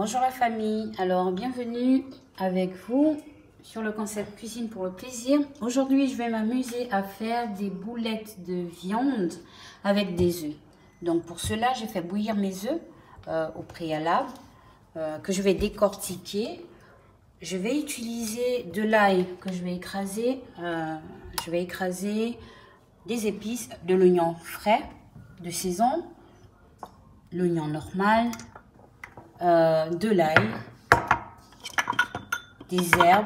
Bonjour la famille, alors bienvenue avec vous sur le concept cuisine pour le plaisir. Aujourd'hui je vais m'amuser à faire des boulettes de viande avec des œufs. Donc pour cela j'ai fait bouillir mes œufs au préalable que je vais décortiquer. Je vais utiliser de l'ail que je vais écraser. Je vais écraser des épices, de l'oignon frais de saison, l'oignon normal, de l'ail, des herbes,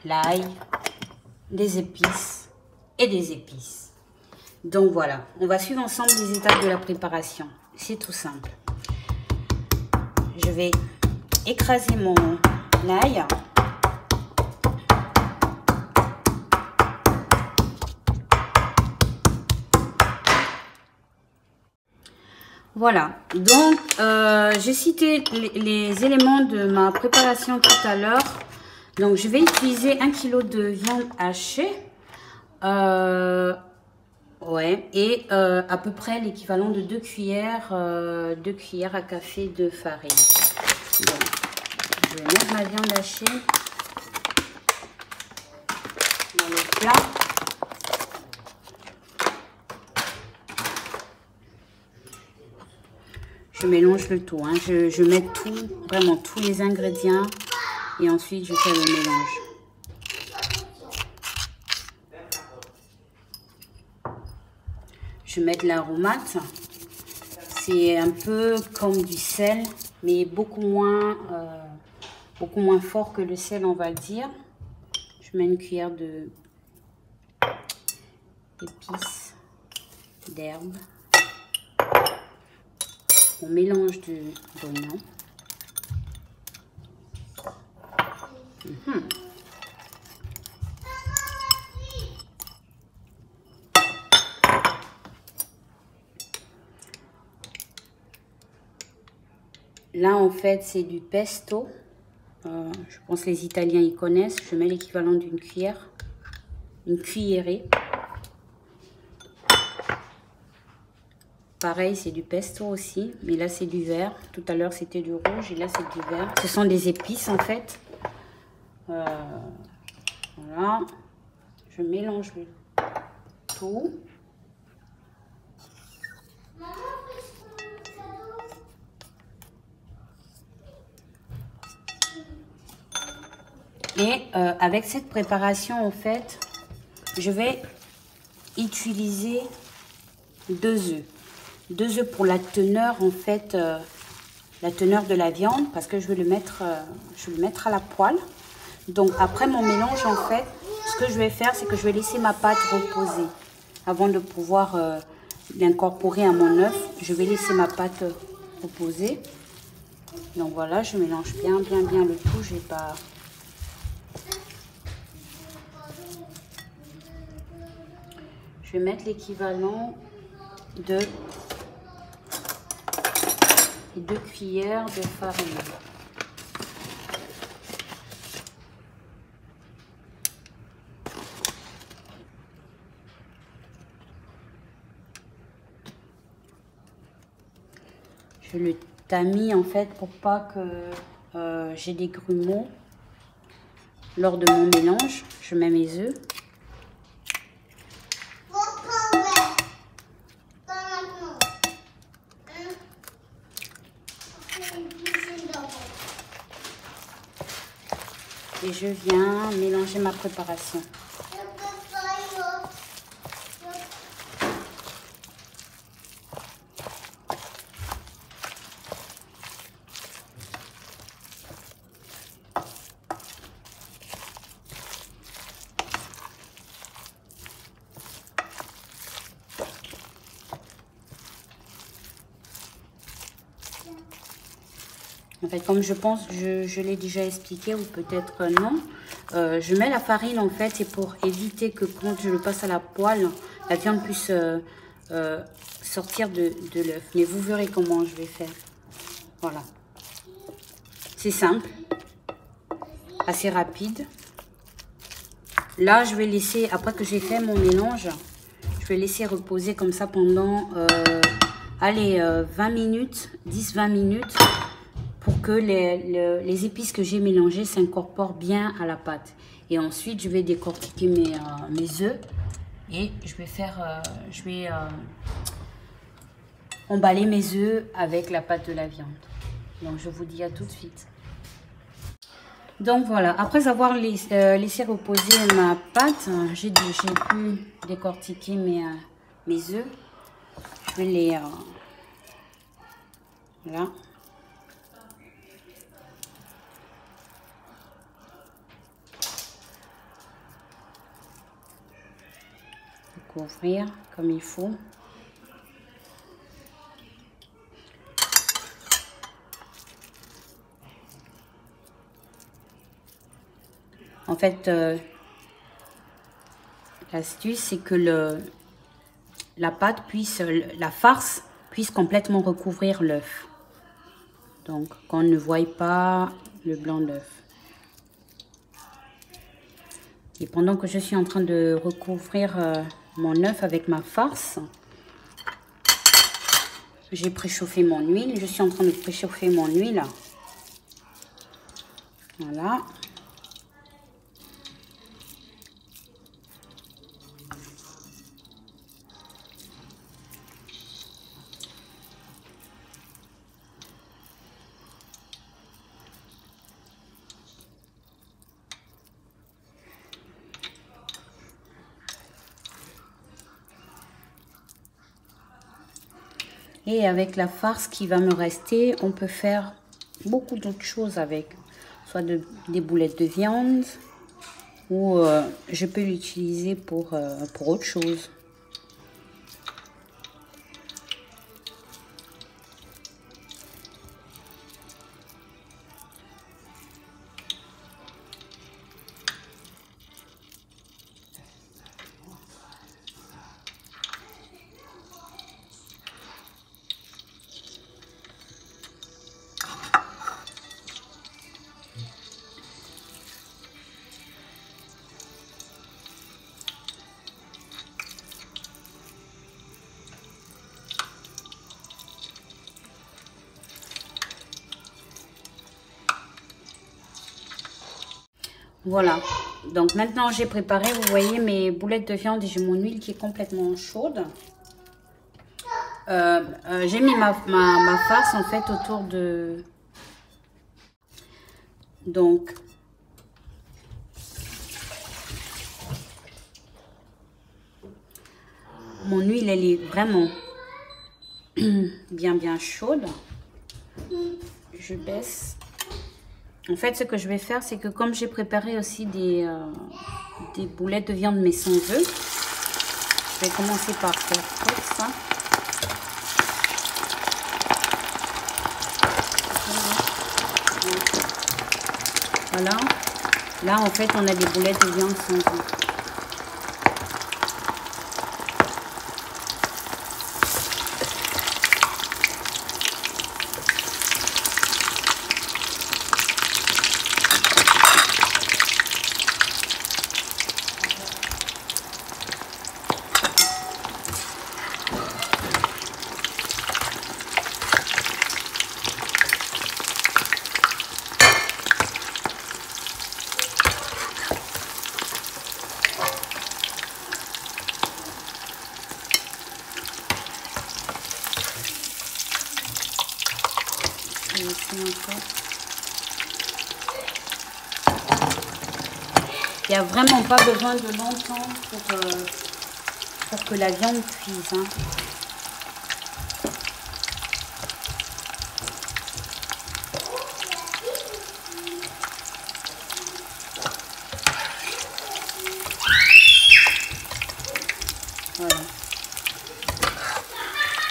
l'ail, des épices et des épices. Donc voilà, on va suivre ensemble les étapes de la préparation. C'est tout simple. Je vais écraser mon ail. Voilà, donc j'ai cité les éléments de ma préparation tout à l'heure. Donc je vais utiliser 1 kg de viande hachée. Et à peu près l'équivalent de 2 cuillères à café de farine. Donc, je vais mettre ma viande hachée dans le plat. Je mélange le tout, hein. Je mets tout, vraiment tous les ingrédients et ensuite je fais le mélange. Je mets de l'aromate. C'est un peu comme du sel, mais beaucoup moins fort que le sel, on va le dire. Je mets une cuillère de épices, d'herbes. On mélange de l'oignon. Là, en fait, c'est du pesto. Je pense que les Italiens y connaissent. Je mets l'équivalent d'une cuillère, une cuillerée. Pareil, c'est du pesto aussi, mais là c'est du vert. Tout à l'heure c'était du rouge et là c'est du vert. Ce sont des épices en fait. Voilà. Je mélange le tout. Et avec cette préparation en fait, je vais utiliser 2 œufs. 2 œufs pour la teneur en fait, la teneur de la viande, parce que je vais le mettre à la poêle. Donc après mon mélange en fait, ce que je vais faire, c'est que je vais laisser ma pâte reposer avant de pouvoir l'incorporer à mon œuf. Je vais laisser ma pâte reposer. Donc voilà, je mélange bien le tout. Je vais mettre l'équivalent de 2 cuillères de farine. Je le tamis en fait pour pas que j'ai des grumeaux lors de mon mélange. Je mets mes œufs. Et je viens mélanger ma préparation. En fait, comme je pense, je l'ai déjà expliqué ou peut-être non. Je mets la farine en fait, c'est pour éviter que quand je le passe à la poêle, la viande puisse sortir de l'œuf. Mais vous verrez comment je vais faire. Voilà. C'est simple, assez rapide. Là, je vais laisser, après que j'ai fait mon mélange, je vais laisser reposer comme ça pendant allez, 20 minutes, 10-20 minutes, pour que les épices que j'ai mélangées s'incorporent bien à la pâte. Et ensuite, je vais décortiquer mes œufs et je vais emballer mes œufs avec la pâte de la viande. Donc, je vous dis à tout de suite. Donc, voilà. Après avoir laissé reposer ma pâte, j'ai pu décortiquer mes œufs. Je vais les... voilà. Recouvrir comme il faut. En fait, l'astuce, c'est que la pâte la farce puisse complètement recouvrir l'œuf. Donc, qu'on ne voie pas le blanc d'œuf. Et pendant que je suis en train de recouvrir mon œuf avec ma farce, j'ai préchauffé mon huile. Je suis en train de préchauffer mon huile. Voilà. Et avec la farce qui va me rester, on peut faire beaucoup d'autres choses avec. Soit des boulettes de viande ou je peux l'utiliser pour autre chose. Voilà, donc maintenant j'ai préparé, vous voyez mes boulettes de viande et j'ai mon huile qui est complètement chaude. J'ai mis ma farce en fait autour de... Donc, mon huile elle est vraiment bien chaude. Je baisse. En fait, ce que je vais faire, c'est que comme j'ai préparé aussi des boulettes de viande mais sans œufs, je vais commencer par faire tout ça. Voilà. Là, en fait, on a des boulettes de viande sans œufs. Il n'y a vraiment pas besoin de longtemps pour que la viande cuise. Hein. Voilà.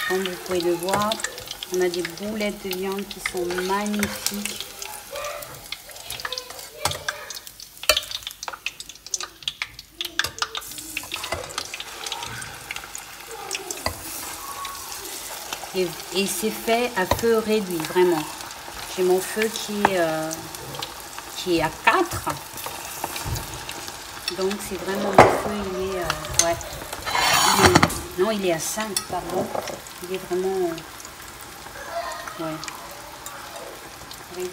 Comme vous pouvez le voir, on a des boulettes de viande qui sont magnifiques. Et c'est fait à feu réduit, vraiment. J'ai mon feu qui est à 4. Donc c'est vraiment le feu, il est Non, il est à 5, pardon. Il est vraiment... ouais. Réduit.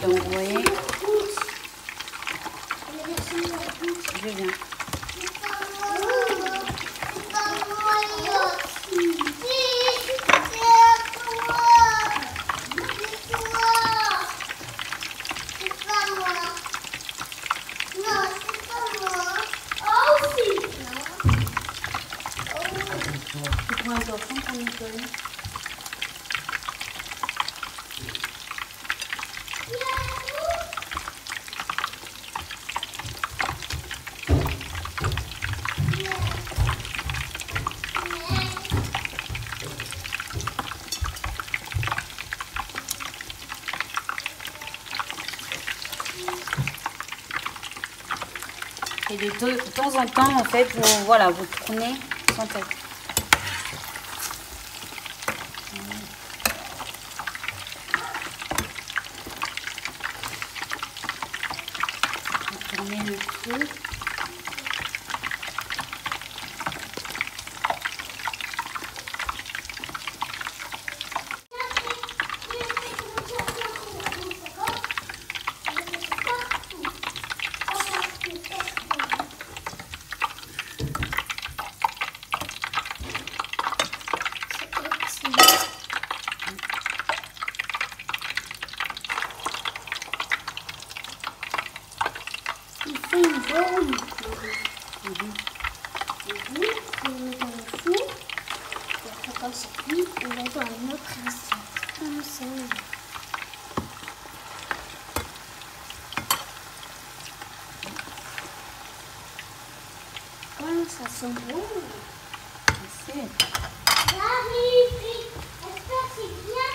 Donc vous voyez, je viens. Tu prends un torchon pour Nicole. Et de temps en temps, en fait, vous, voilà, vous tournez sans tête. Vous tournez le tout. Il fait une boule. On met dans le four. Et après, quand c'est cuit, on met dans une autre assiette. Comme ça. Voilà, ça sent bon. Merci. J'arrive. Est-ce que c'est bien?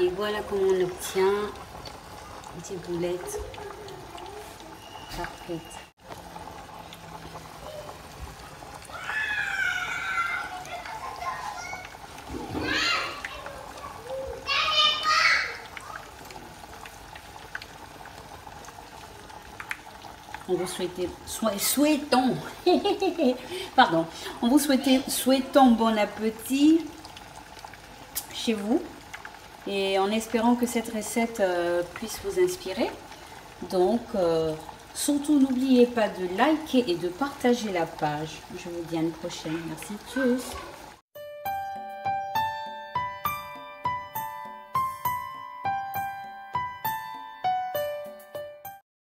Et voilà comment on obtient des boulettes parfaites. On vous souhaitons, pardon, on vous souhaitons bon appétit chez vous. Et en espérant que cette recette puisse vous inspirer. Donc, surtout n'oubliez pas de liker et de partager la page. Je vous dis à une prochaine. Merci, tchuss.